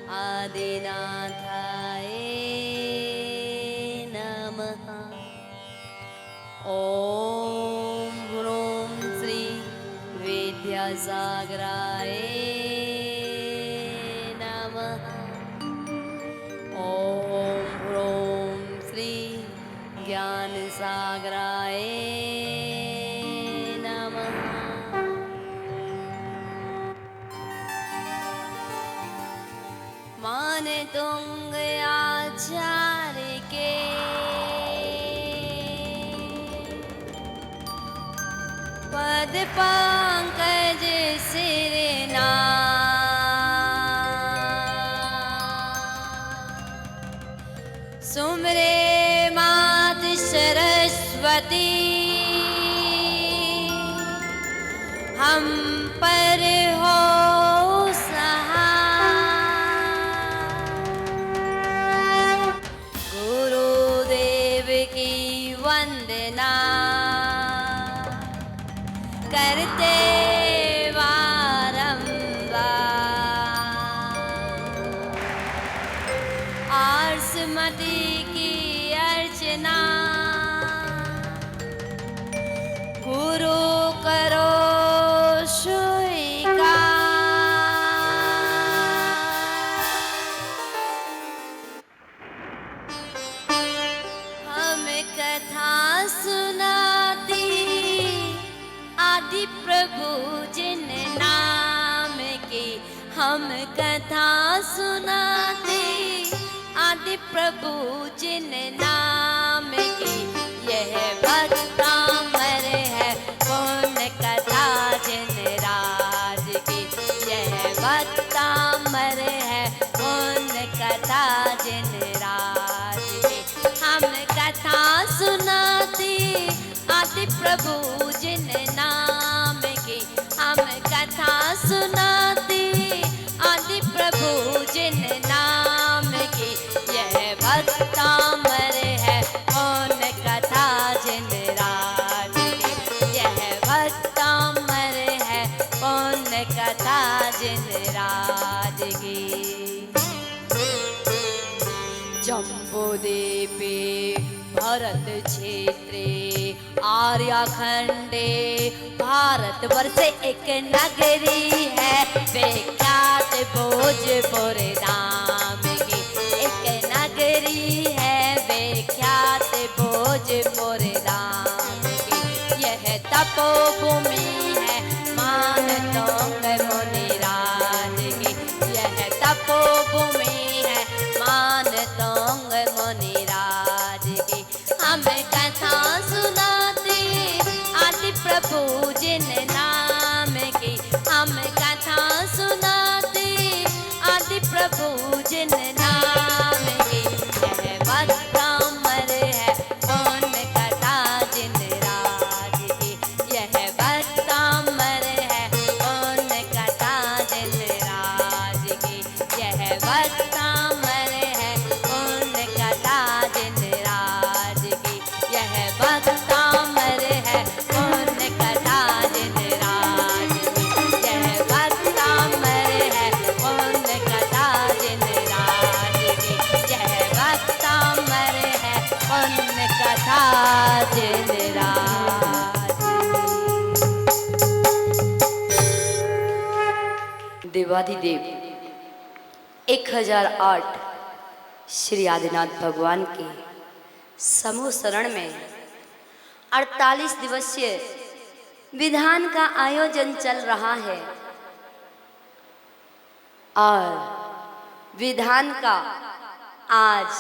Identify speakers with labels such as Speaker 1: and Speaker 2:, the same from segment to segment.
Speaker 1: आदिनाथाय नमः। ॐ ह्रूं श्री विद्यासागराय नमः। ॐ ह्रूं श्री ज्ञानसागराय नमः। मानतुंग आचार्य के पद पंकज सिर सुमरे मात सरस्वती हम पर हो सहाय। गुरुदेव की वंदना करते बारंबार। आर्समती की अर्चना गुरु करो हम कथा सुनाती आदि प्रभु जिन नाम की। हम कथा सुनाते आदि प्रभु जिन नाम की। यह भक्तामर है पुण्य कथा जिन राज की। यह भक्तामर है पुण्य कथा जिन राज की। हम कथा सुनाते आदि प्रभु जिन नाम की। हम कथा सुनाते आदि प्रभु जिन नाम की। यह भक्तामर है पुण्य कथा जिन राज की। यह भक्तामर है पुण्य कथा जिन राज की। जम्बूद्वीपे भरत क्षेत्रे आर्यखंडे भारतवर्ष एक नगरी है। विख्यात भोजपुर धाम की एक नगरी है। विख्यात भोजपुर धाम की। यह तपोभूमि है मानतोंग मुनिराज की। यह तपोभूमि है मानतोंग मुनिराज की। हम कथा सुनाते आदि प्रभु जिन नाम की। हम कथा सुनाते आदि प्रभु जिन नाम की। यह भक्तामर है पुण्य कथा जिन राज की। यह भक्तामर है पुण्य कथा जिन राज की। यह भक्तामर है पुण्य कथा जिन राज की। यह भक्तामर है पुण्य कथा जिन राज की। यह भक्तामर है पुण्य कथा जिन राज की। यह भक्तामर है पुण्य कथा जिन राज की। देवाधिदेव 1008 श्री आदिनाथ भगवान के समूह शरण में 48 दिवसीय विधान का आयोजन चल रहा है। और विधान का आज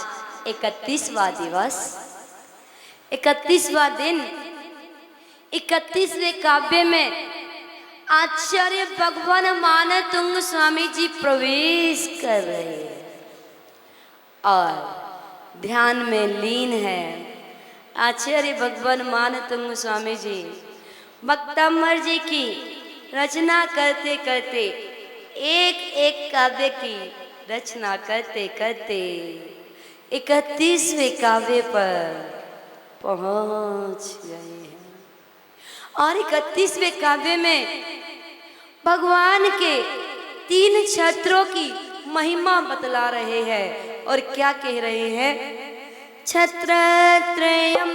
Speaker 1: 31वां दिवस, 31वां दिन, 31वें काव्य में आचार्य भगवान मानतुंग स्वामी जी प्रवेश कर रहे हैं और ध्यान में लीन है। आचार्य भगवान मानतुंग स्वामी जी भक्तामर जी की रचना करते करते एक एक काव्य की रचना करते करते 31वें काव्य पर पहुंच गए हैं। और 31वें काव्य में भगवान के 3 छत्रों की महिमा बतला रहे हैं और क्या कह रहे हैं? छत्रत्रयं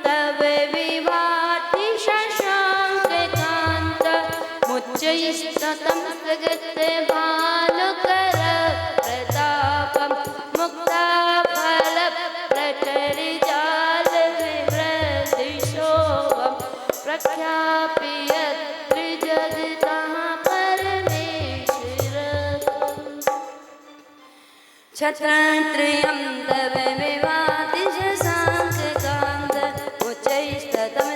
Speaker 1: तव विभाति शशांक कांत मुच्चैस्ततं भानुकर प्रतापं मुक्ता फल प्रचरिजाल विवृतिशोभं प्रख्याप्यत् त्रिजगतः परमेश्वरम्। छत्रत्रयं तव विभाति शशांक कांत मुच्चैस्ततं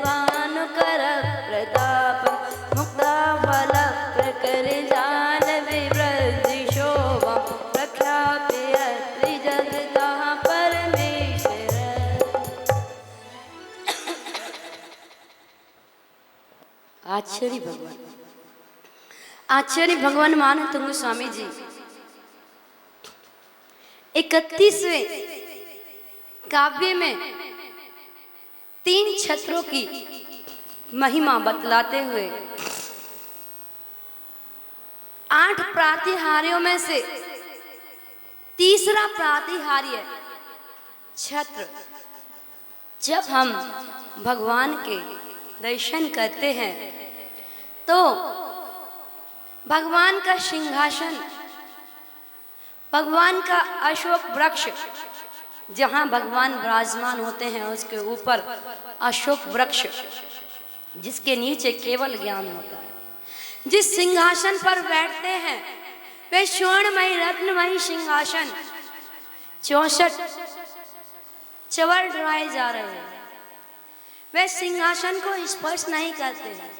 Speaker 1: भानुकर प्रतापं मुक्ता फल प्रचरिजाल विवृतिशोभं प्रख्याप्यत् त्रिजगतः परमेश्वरम्। आचार्य भगवान, आचार्य भगवान मान तुंग स्वामी जी 31वें काव्य में 3 छत्रों की महिमा बतलाते हुए 8 प्रातिहार्यों में से तीसरा प्रातिहार्य छत्र। जब हम भगवान के दर्शन करते हैं तो भगवान का सिंहासन, भगवान का अशोक वृक्ष, जहाँ भगवान विराजमान होते हैं उसके ऊपर अशोक वृक्ष, जिसके नीचे केवल ज्ञान होता है। जिस सिंहासन पर बैठते हैं वे स्वर्णमयी रत्नमयी सिंहासन 64 चवर ढुराए जा रहे हैं। वे सिंहासन को स्पर्श नहीं करते हैं।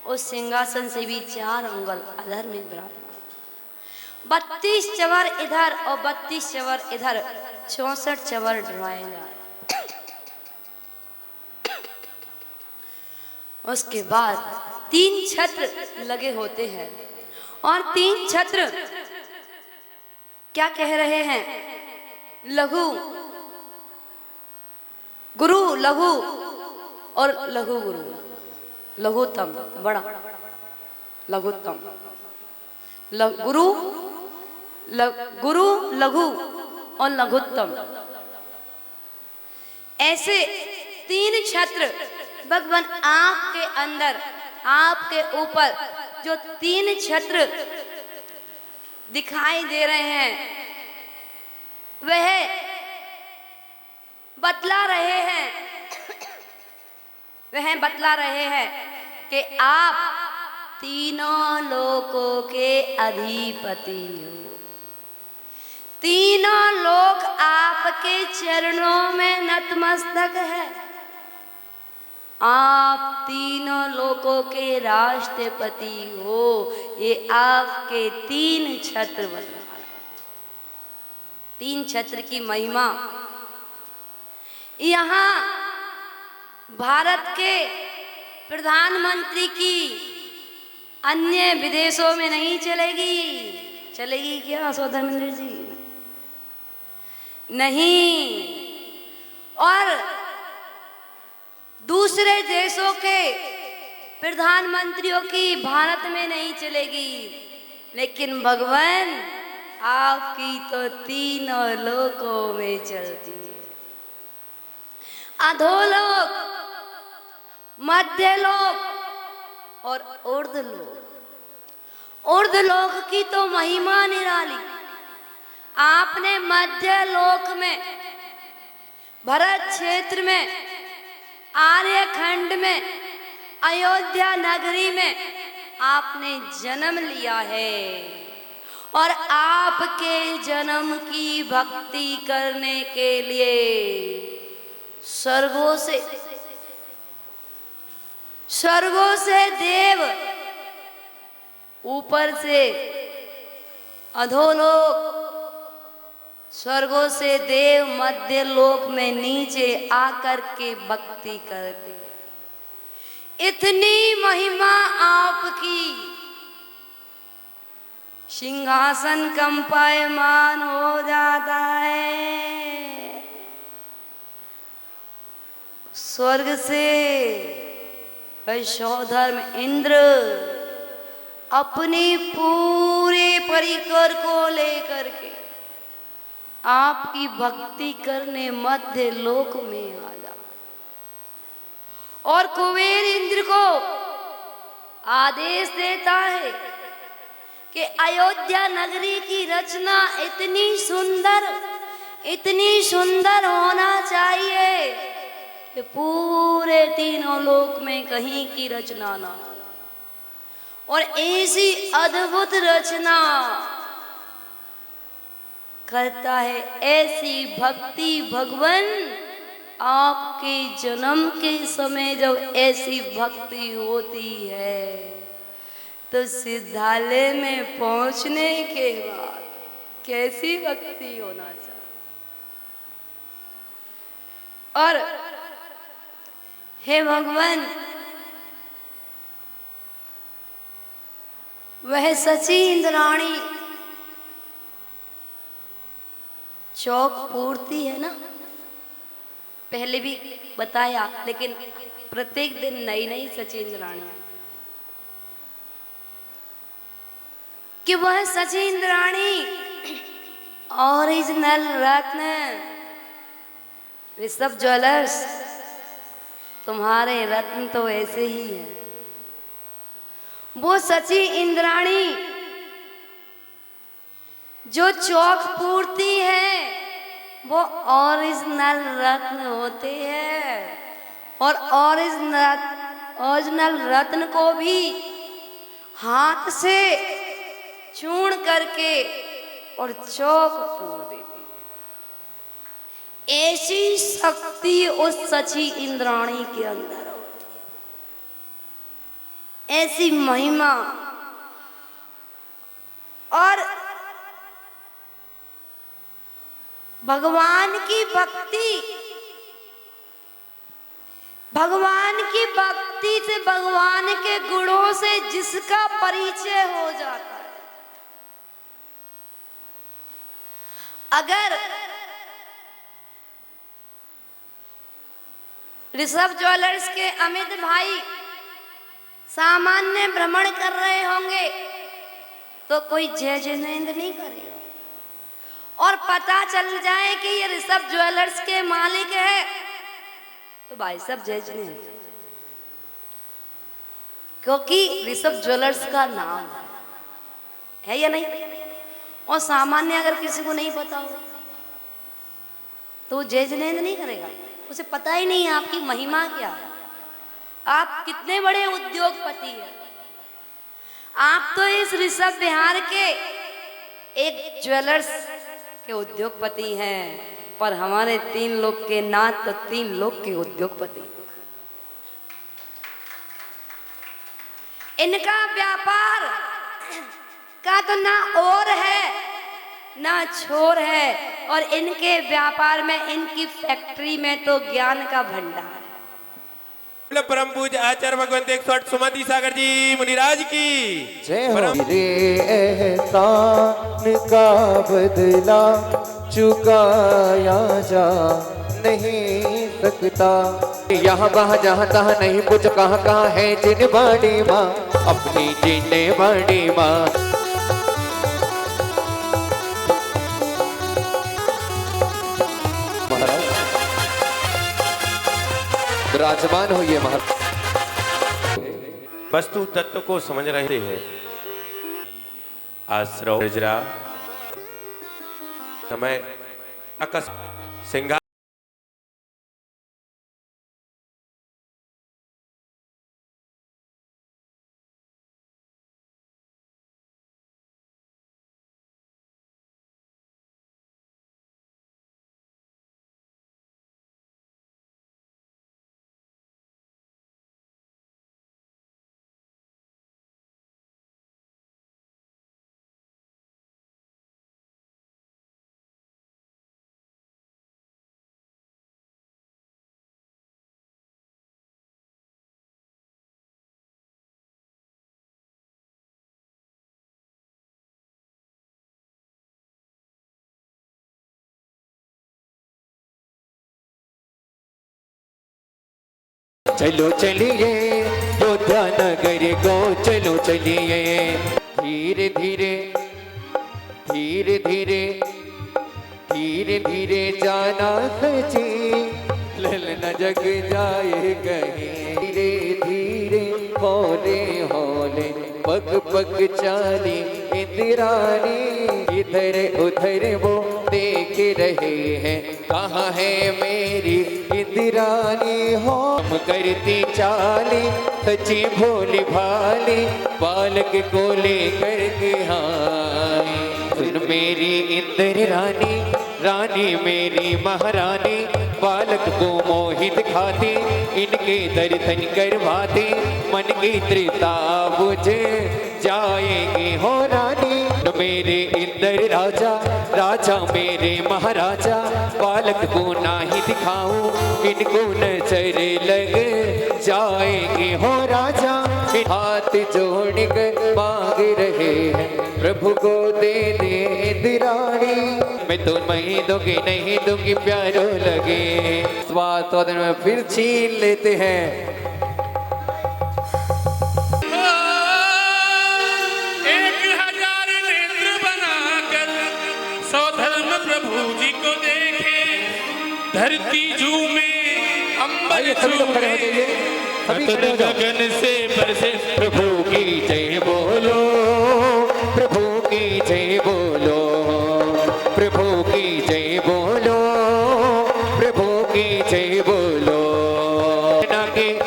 Speaker 1: उस सिंहासन से भी 4 अंगुल अधर में विराजमान, 32 चवर इधर और 32 चवर इधर, 64 चवर ढुराए जा रहे। उसके बाद 3 छत्र लगे होते हैं और 3 छत्र क्या कह रहे हैं? लघु गुरु, लघु और लघु गुरु, लघुत्तम बड़ा, लघुत्तम गुरु, गुरु, लघु और लघुत्तम, ऐसे 3 छत्र भगवान आपके अंदर, आपके ऊपर जो 3 छत्र दिखाई दे रहे हैं वह बतला रहे हैं, वह बतला रहे हैं कि आप तीनों लोकों के अधिपति हो। तीनों लोक आपके चरणों में नतमस्तक है। आप तीनों लोकों के राष्ट्रपति हो। ये आपके 3 छत्र बता, 3 छत्र की महिमा यहाँ भारत के प्रधानमंत्री की अन्य विदेशों में नहीं चलेगी। चलेगी क्या सौधर्मेंद्र जी? नहीं। और दूसरे देशों के प्रधानमंत्रियों की भारत में नहीं चलेगी, लेकिन भगवान आपकी तो तीनों लोकों में चलती है। अधोलोक, मध्यलोक और ऊर्ध्वलोक। ऊर्ध्वलोक की तो महिमा निराली। आपने मध्यलोक में, भरत क्षेत्र में, आर्यखंड में, अयोध्या नगरी में आपने जन्म लिया है और आपके जन्म की भक्ति करने के लिए स्वर्गों से देव, ऊपर से अधोलोक, स्वर्गों से देव मध्य लोक में नीचे आकर के भक्ति करते। इतनी महिमा आपकी, सिंहासन कंपायमान हो जाता है। स्वर्ग से वैश्वधर्म इंद्र अपने पूरे परिकर को लेकर के आपकी भक्ति करने मध्य लोक में आ जा। और कुबेर इंद्र को आदेश देता है कि अयोध्या नगरी की रचना इतनी सुंदर होना चाहिए कि पूरे तीनों लोक में कहीं की रचना ना हो। और ऐसी अद्भुत रचना करता है, ऐसी भक्ति भगवान आपके जन्म के समय जब ऐसी भक्ति होती है तो सिद्धालय में पहुंचने के बाद कैसी भक्ति होना चाहिए। और हे भगवान, वह सची इंद्राणी चौक पूर्ति है ना, पहले भी बताया, लेकिन प्रत्येक दिन नई नई सची इंद्राणियां, कि वह सची इंद्राणी ओरिजिनल रत्न ऋषभ ज्वेलर्स, तुम्हारे रत्न तो ऐसे ही हैं। वो सची इंद्राणी जो चौक पूर्ति है वो ओरिजिनल रत्न होते हैं। और ओरिजिनल रत्न को भी हाथ से चूर्ण करके और चौक पूर देती है। ऐसी शक्ति उस सची इंद्राणी के अंदर होती है, ऐसी महिमा। और भगवान की भक्ति से, भगवान के गुणों से जिसका परिचय हो जाता है, अगर ऋषभ ज्वेलर्स के अमित भाई सामान्य भ्रमण कर रहे होंगे तो कोई जय जिनेंद्र नहीं करेगा। और पता चल जाए कि ये ऋषभ ज्वेलर्स के मालिक है तो भाई साहब जय जिनेंद्र, क्योंकि ऋषभ ज्वेलर्स का नाम है या नहीं। और सामान्य अगर किसी को नहीं पता हो तो जय जिनेंद्र नहीं करेगा, उसे पता ही नहीं है आपकी महिमा क्या है, आप कितने बड़े उद्योगपति हैं। आप तो इस ऋषभ बिहार के एक ज्वेलर्स के उद्योगपति हैं, पर हमारे 3 लोग के नाथ तो 3 लोग के उद्योगपति। इनका व्यापार का तो ना और है ना छोर है, और इनके व्यापार में, इनकी फैक्ट्री में तो ज्ञान का भंडार है।
Speaker 2: परम पूज्य आचार्य भगवंत 108 सुमति सागर जी मुनिराज की
Speaker 3: जय हो। रे एहसान का बदला चुकाया जा नहीं सकता, यहाँ वहाँ जहाँ तहाँ नहीं कुछ कहाँ कहाँ है जिन बाड़ी माँ अपनी जीने बाड़ी माँ। विराजमान होइए महाराज।
Speaker 2: वस्तु तत्व को समझ रहे हैं। आश्रव समय अकस सिंगा
Speaker 3: चलो चलिए योद्धा नगर को चलो चलिए, धीरे धीरे धीरे धीरे धीरे धीरे जाना सची ललना जग जाए कहीं धीरे धीरे हौले हौले पग पग चाली इंद्राणी इधर उधर वो देख रहे हैं कहाँ है मेरी इंद्राणी हो करती चाली सची भोली भाली बालक को लेकर के हाय सुन मेरी इंद्र रानी रानी मेरी महारानी बालक को मोहित खाती इनके दर्शन करवाती मन की तृता बुझ जाएगी हो रानी मेरे इंद्र राजा राजा मेरे महाराजा बालक को ना ही दिखाऊं इनको नजर लग जाएगी हो राजा हाथ जोड़ कर मांग रहे हैं प्रभु को दे दे इंद्राणी मैं तो नहीं दूंगी नहीं दूंगी प्यारो लगे स्वाद स्वादन में फिर छीन लेते हैं
Speaker 4: 1000 नेत्र बनाकर सौधर्म प्रभु जी को देखे धरती झूमे अंबर झूमे गगन से बरसे
Speaker 3: प्रभु की जय बोलो प्रभु की जय बोलो प्रभु की जय बोलो प्रभु की जय बोलो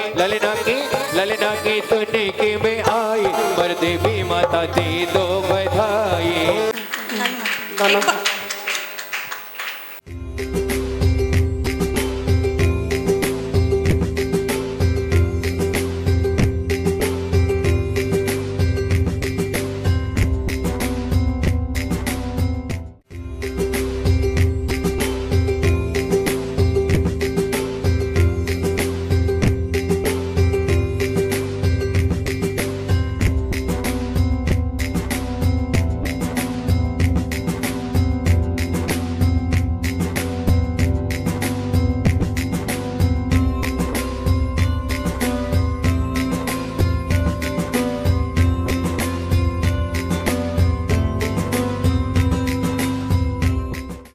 Speaker 3: ललना की सुनने के में आई पर देवी माता दे दो बधाई